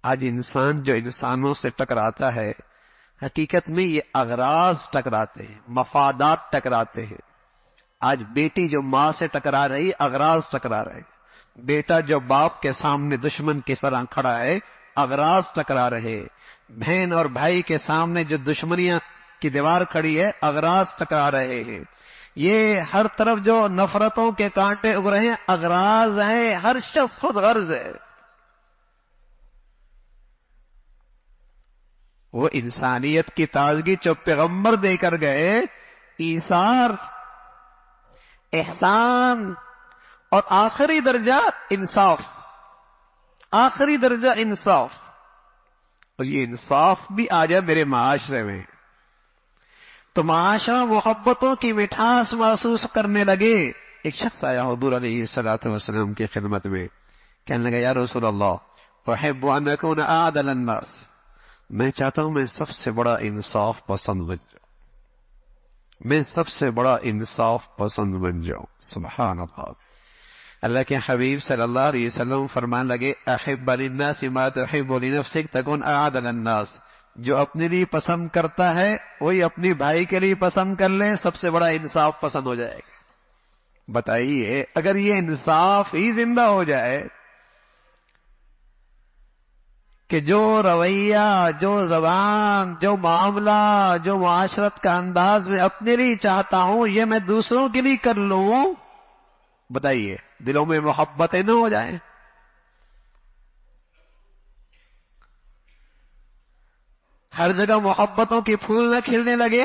آج انسان جو انسانوں سے ٹکراتا ہے حقیقت میں یہ اغراض ٹکراتے ہیں، مفادات ٹکراتے ہیں۔ آج بیٹی جو ماں سے ٹکرا رہی، اغراض ٹکرا رہے، بیٹا جو باپ کے سامنے دشمن کی طرح کھڑا ہے، اغراض ٹکرا رہے، بہن اور بھائی کے سامنے جو دشمنیاں کی دیوار کھڑی ہے، اغراض ٹکرا رہے ہیں۔ یہ ہر طرف جو نفرتوں کے کانٹے اگ رہے ہیں، اغراض ہیں، ہر شخص خود غرض ہے۔ وہ انسانیت کی تازگی جو پیغمبر دے کر گئے، ایثار، احسان، اور آخری درجہ انصاف، آخری درجہ انصاف۔ اور یہ انصاف بھی آ جائے میرے معاشرے میں تو معاشرہ محبتوں کی مٹھاس محسوس کرنے لگے۔ ایک شخص آیا حضور علیہ الصلوۃ والسلام کی خدمت میں، کہنے لگا یا رسول اللہ احب ان اکون اعدل الناس، میں چاہتا ہوں میں سب سے بڑا انصاف پسند بن جاؤں، میں سب سے بڑا انصاف پسند بن جاؤں۔ سبحان اللہ۔ اللہ کے حبیب صلی اللہ علیہ وسلم فرمان لگے احب للناس ما تحب لنفسک تکن اعدل الناس، جو اپنے لیے پسند کرتا ہے وہی اپنی بھائی کے لیے پسند کر لے، سب سے بڑا انصاف پسند ہو جائے گا۔ بتائیے اگر یہ انصاف ہی زندہ ہو جائے کہ جو رویہ، جو زبان، جو معاملہ، جو معاشرت کا انداز میں اپنے لیے چاہتا ہوں یہ میں دوسروں کے لیے کر لوں، بتائیے دلوں میں محبتیں نہ ہو جائیں؟ ہر جگہ محبتوں کے پھول نہ کھلنے لگے؟